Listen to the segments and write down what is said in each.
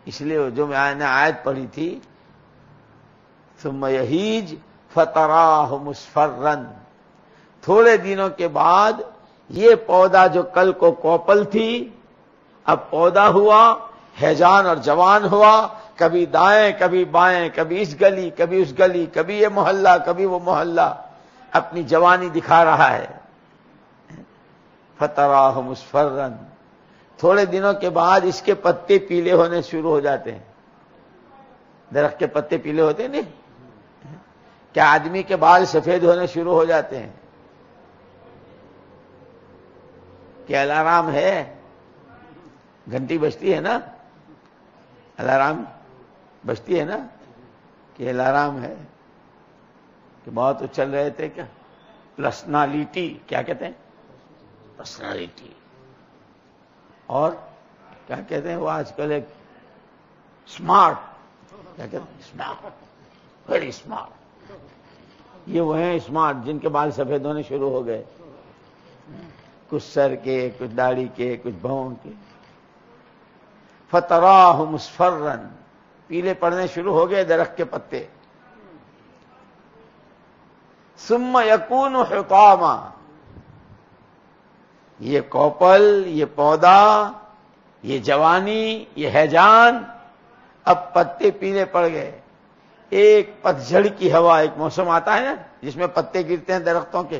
اس لیے جو میں نے آیت پڑھی تھی ثم یہیج فتراہ مصفرا، تھوڑے دنوں کے بعد یہ پودا جو کل کو کوپل تھی اب پودا ہوا، ہیجان اور جوان ہوا، کبھی دائیں کبھی بائیں، کبھی اس گلی کبھی اس گلی، کبھی یہ محلہ کبھی وہ محلہ، اپنی جوانی دکھا رہا ہے۔ فتراہ مصفرا، تھوڑے دنوں کے بعد اس کے پتے پیلے ہونے شروع ہو جاتے ہیں۔ درخت کے پتے پیلے ہوتے ہیں نہیں؟ کیا آدمی کے بال سفید ہونے شروع ہو جاتے ہیں؟ کیا الارم ہے؟ گھنٹی بجتی ہے نا، الارم بجتی ہے نا، کہ الارم ہے کہ بہت اچھل رہے تھے کیا؟ پرسنالٹی، کیا کہتے ہیں؟ پرسنالٹی۔ اور کیا کہتے ہیں وہ آج کل ایک اسمارٹ، کیا کہتے ہیں؟ Smart, very smart. یہ وہ ہیں اسمارٹ جن کے بال سفید ہونے شروع ہو گئے، کچھ سر کے، کچھ داڑھی کے، کچھ بھون کے۔ فتراہ مصفرا، پیلے پڑنے شروع ہو گئے درخت کے پتے۔ ثم یکون حطاما، یہ کوپل، یہ پودا، یہ جوانی، یہ ہیجان، اب پتے پیلے پڑ گئے۔ ایک پتجھڑ کی ہوا، ایک موسم آتا ہے نا جس میں پتے گرتے ہیں درختوں کے،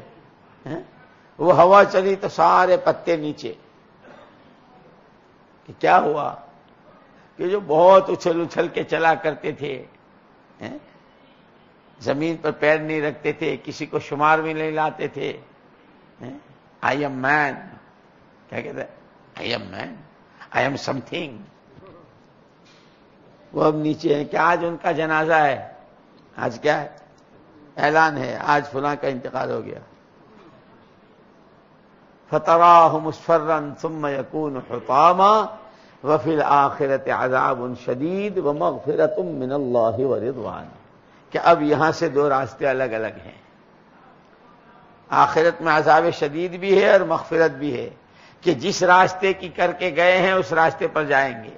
وہ ہوا چلی تو سارے پتے نیچے۔ کہ کیا ہوا کہ جو بہت اچھل اچھل کے چلا کرتے تھے، زمین پر پیر نہیں رکھتے تھے، کسی کو شمار میں نہیں لاتے تھے، آئی ایم مین، کیا کہتے ہیں؟ آئی ایم مین، آئی ایم سم تھنگ، وہ اب نیچے ہیں۔ کہ آج ان کا جنازہ ہے، آج کیا ہے؟ اعلان ہے آج فلاں کا انتقال ہو گیا۔ فتراہ مصفرا ثم یکون حطاما وفی الآخرۃ عذاب شدید ومغفرۃ من اللہ ورضوان، کہ اب یہاں سے دو راستے الگ الگ ہیں۔ آخرت میں عذاب شدید بھی ہے اور مغفرت بھی ہے، کہ جس راستے کی کر کے گئے ہیں اس راستے پر جائیں گے۔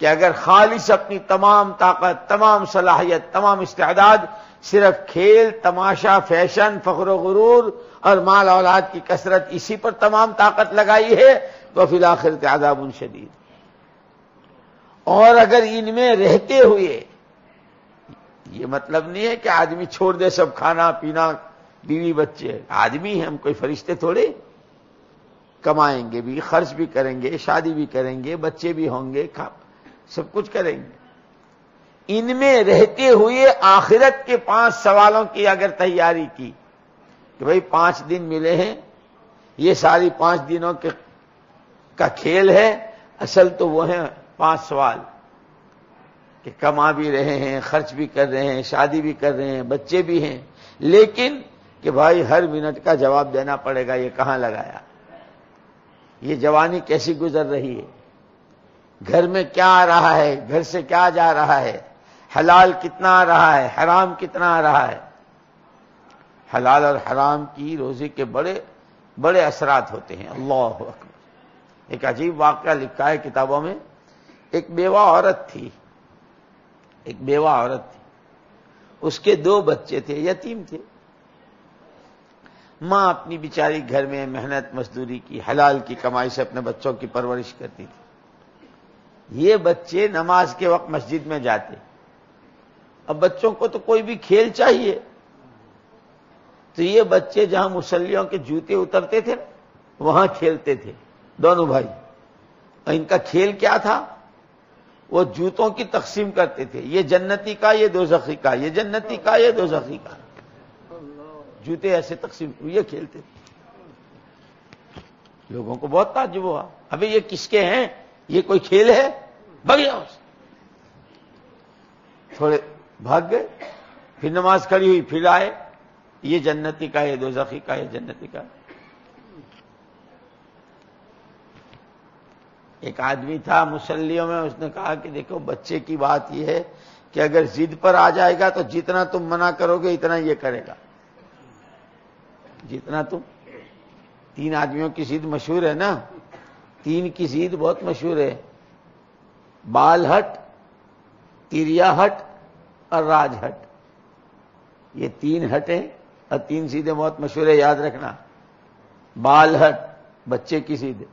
کہ اگر خالص اپنی تمام طاقت، تمام صلاحیت، تمام استعداد صرف کھیل، تماشا، فیشن، فخر و غرور اور مال اولاد کی کثرت، اسی پر تمام طاقت لگائی ہے تو فی الآخرۃ عذاب شدید۔ اور اگر ان میں رہتے ہوئے، یہ مطلب نہیں ہے کہ آدمی چھوڑ دے سب کھانا پینا، بیوی بچے، آدمی ہیں ہم، کوئی فرشتے تھوڑے، کمائیں گے بھی، خرچ بھی کریں گے، شادی بھی کریں گے، بچے بھی ہوں گے، سب کچھ کریں گے۔ ان میں رہتے ہوئے آخرت کے 5 سوالوں کی اگر تیاری کی کہ بھئی 5 دن ملے ہیں، یہ ساری 5 دنوں کا کھیل ہے، اصل تو وہ ہیں 5 سوال، کہ کما بھی رہے ہیں، خرچ بھی کر رہے ہیں، شادی بھی کر رہے ہیں، بچے بھی ہیں، لیکن کہ بھائی ہر منٹ کا جواب دینا پڑے گا، یہ کہاں لگایا، یہ جوانی کیسی گزر رہی ہے، گھر میں کیا آ رہا ہے، گھر سے کیا جا رہا ہے، حلال کتنا آ رہا ہے، حرام کتنا آ رہا ہے۔ حلال اور حرام کی روزی کے بڑے بڑے اثرات ہوتے ہیں۔ اللہ اکبر۔ ایک عجیب واقعہ لکھا ہے کتابوں میں، ایک بیوہ عورت تھی، اس کے 2 بچے تھے، یتیم تھے۔ ماں اپنی بیچاری گھر میں محنت مزدوری کی، حلال کی کمائی سے اپنے بچوں کی پرورش کرتی تھی۔ یہ بچے نماز کے وقت مسجد میں جاتے، اب بچوں کو تو کوئی بھی کھیل چاہیے، تو یہ بچے جہاں مصلیوں کے جوتے اترتے تھے وہاں کھیلتے تھے، دونوں بھائی۔ اور ان کا کھیل کیا تھا؟ وہ جوتوں کی تقسیم کرتے تھے، یہ جنتی کا، یہ دوزخی کا، یہ جنتی کا، یہ دوزخی کا، جوتے ایسے تقسیم، یہ کھیلتے تھے۔ لوگوں کو بہت تعجب ہوا، ابھی یہ کس کے ہیں، یہ کوئی کھیل ہے؟ بھاگ جاؤ۔ تھوڑے بھاگ گئے، پھر نماز کھڑی ہوئی، پھر آئے، یہ جنتی کا، یہ دوزخی کا، یہ جنتی کا۔ ایک آدمی تھا مصلیوں میں، اس نے کہا کہ دیکھو بچے کی بات یہ ہے کہ اگر ضد پر آ جائے گا تو جتنا تم منع کرو گے اتنا یہ کرے گا، جتنا تم۔ 3 آدمیوں کی ضد مشہور ہے نا، 3 کی ضد بہت مشہور ہے۔ بال ہٹ، تیریا ہٹ اور راج ہٹ، یہ 3 ہٹیں اور 3 سیدھے بہت مشہور ہے، یاد رکھنا۔ بال ہٹ بچے کی سیدھے،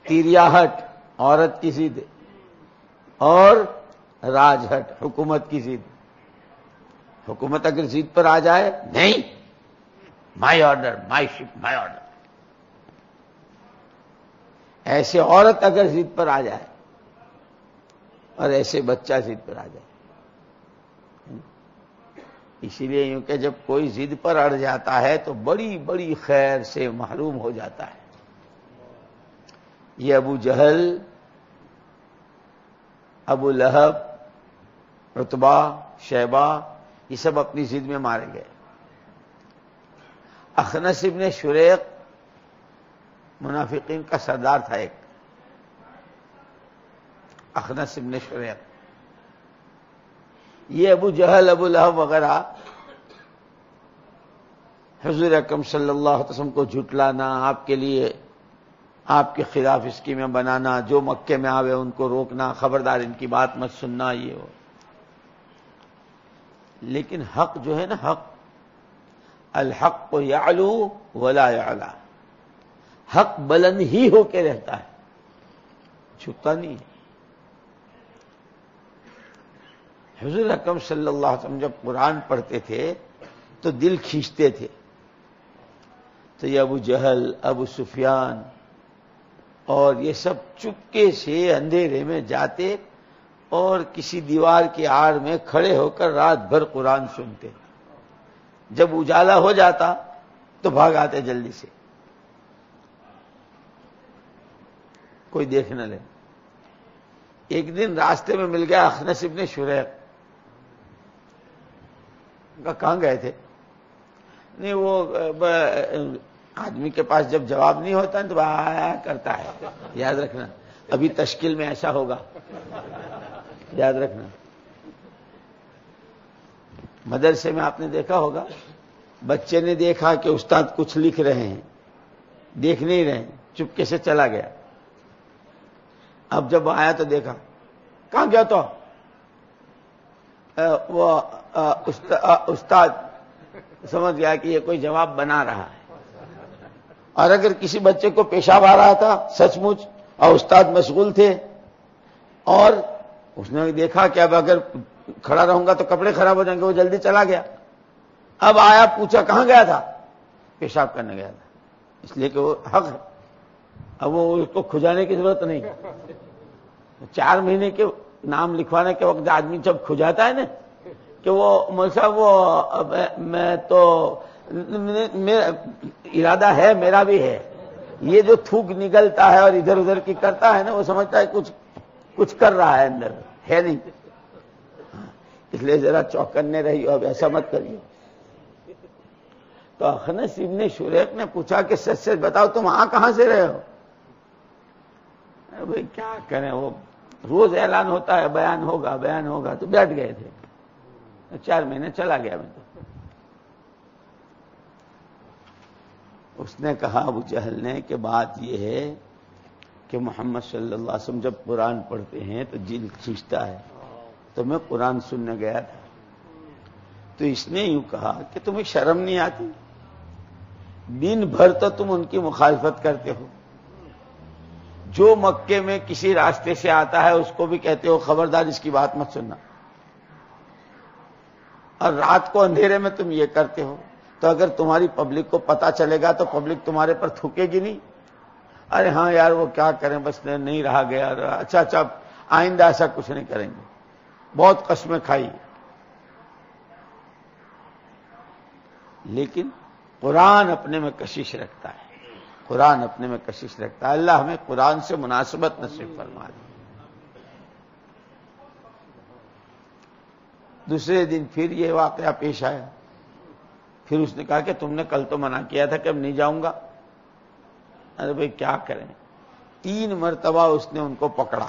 تیریا ہٹ عورت کی سیدھے، اور راج ہٹ حکومت کی سیدھے۔ حکومت اگر ضد پر آ جائے، نہیں، مائی آرڈر، مائی شپ، مائی آرڈر۔ ایسے عورت اگر ضد پر آ جائے اور ایسے بچہ ضد پر آ جائے، اسی لیے یوں کہ جب کوئی ضد پر اڑ جاتا ہے تو بڑی بڑی خیر سے محروم ہو جاتا ہے۔ یہ ابو جہل، ابو لہب، عتبہ، شیبہ، یہ سب اپنی ضد میں مارے گئے۔ اخنس ابن شریق منافقین کا سردار تھا ایک، اخنس ابن شریق۔ یہ ابو جہل، ابو لہب وغیرہ حضور اکرم صلی اللہ علیہ وسلم کو جھٹلانا، آپ کے لیے، آپ کے خلاف اسکیمیں بنانا، جو مکے میں آوے ان کو روکنا، خبردار ان کی بات مت سننا، یہ ہو۔ لیکن حق جو ہے نا، حق، الحق یعلو ولا یعلا، حق بلند ہی ہو کے رہتا ہے، جھکتا نہیں ہے۔ حضور اکرم صلی اللہ علیہ وسلم جب قرآن پڑھتے تھے تو دل کھینچتے تھے، تو یہ ابو جہل، ابو سفیان اور یہ سب چپکے سے اندھیرے میں جاتے اور کسی دیوار کی آڑ میں کھڑے ہو کر رات بھر قرآن سنتے۔ جب اجالا ہو جاتا تو بھاگ آتے جلدی سے، کوئی دیکھ نہ لے۔ ایک دن راستے میں مل گیا اخنس ابن شریق، کہاں گئے تھے؟ نہیں، وہ آدمی کے پاس جب جواب نہیں ہوتا تو آیا کرتا ہے، یاد رکھنا، ابھی تشکیل میں ایسا ہوگا، یاد رکھنا۔ مدرسے میں آپ نے دیکھا ہوگا، بچے نے دیکھا کہ استاد کچھ لکھ رہے ہیں، دیکھ نہیں رہے ہیں، چپکے سے چلا گیا۔ اب جب آیا تو دیکھا، کہاں گیا تو وہ استاد سمجھ گیا کہ یہ کوئی جواب بنا رہا ہے۔ اور اگر کسی بچے کو پیشاب آ رہا تھا سچ مچ اور استاد مشغول تھے اور اس نے دیکھا کہ اب اگر کھڑا رہوں گا تو کپڑے خراب ہو جائیں گے، وہ جلدی چلا گیا۔ اب آیا، پوچھا کہاں گیا تھا؟ پیشاب کرنے گیا تھا، اس لیے کہ وہ حق ہے، اب وہ اس کو کھجانے کی ضرورت نہیں۔ 4 مہینے کے نام لکھوانے کے وقت آدمی جب کھجاتا ہے نا کہ وہ مول صاحب، وہ میں تو ارادہ ہے، میرا بھی ہے، یہ جو تھوک نگلتا ہے اور ادھر ادھر کی کرتا ہے نا، وہ سمجھتا ہے کچھ کر رہا ہے، اندر ہے نہیں۔ اس لیے ذرا چوکنے رہی، اب ایسا مت کریے۔ تو اخنس ابن شریق نے پوچھا کہ سچ سچ بتاؤ تم کہاں سے رہے ہو؟ بھائی کیا کریں، وہ روز اعلان ہوتا ہے بیان ہوگا، تو بیٹھ گئے تھے۔ 4 مہینے چلا گیا میں تو۔ اس نے کہا ابو جہل نے کہ بات یہ ہے کہ محمد صلی اللہ علیہ وسلم جب قرآن پڑھتے ہیں تو دل کھینچتا ہے، تو میں قرآن سننے گیا تھا، تو اس نے یوں کہا کہ تمہیں شرم نہیں آتی؟ دن بھر تو تم ان کی مخالفت کرتے ہو، جو مکے میں کسی راستے سے آتا ہے اس کو بھی کہتے ہو خبردار اس کی بات مت سننا، اور رات کو اندھیرے میں تم یہ کرتے ہو، تو اگر تمہاری پبلک کو پتا چلے گا تو پبلک تمہارے پر تھوکے گی نہیں؟ ارے ہاں یار، وہ کیا کریں، بس نہیں رہا گیا، اچھا آئندہ ایسا کچھ نہیں کریں گے، بہت قسمیں کھائی۔ لیکن قرآن اپنے میں کشش رکھتا ہے، قرآن اپنے میں کشش رکھتا ہے۔ اللہ ہمیں قرآن سے مناسبت نصیب فرما دے۔ دوسرے دن پھر یہ واقعہ پیش آیا، پھر اس نے کہا کہ تم نے کل تو منع کیا تھا کہ اب نہیں جاؤں گا۔ ارے بھائی کیا کریں، 3 مرتبہ اس نے ان کو پکڑا،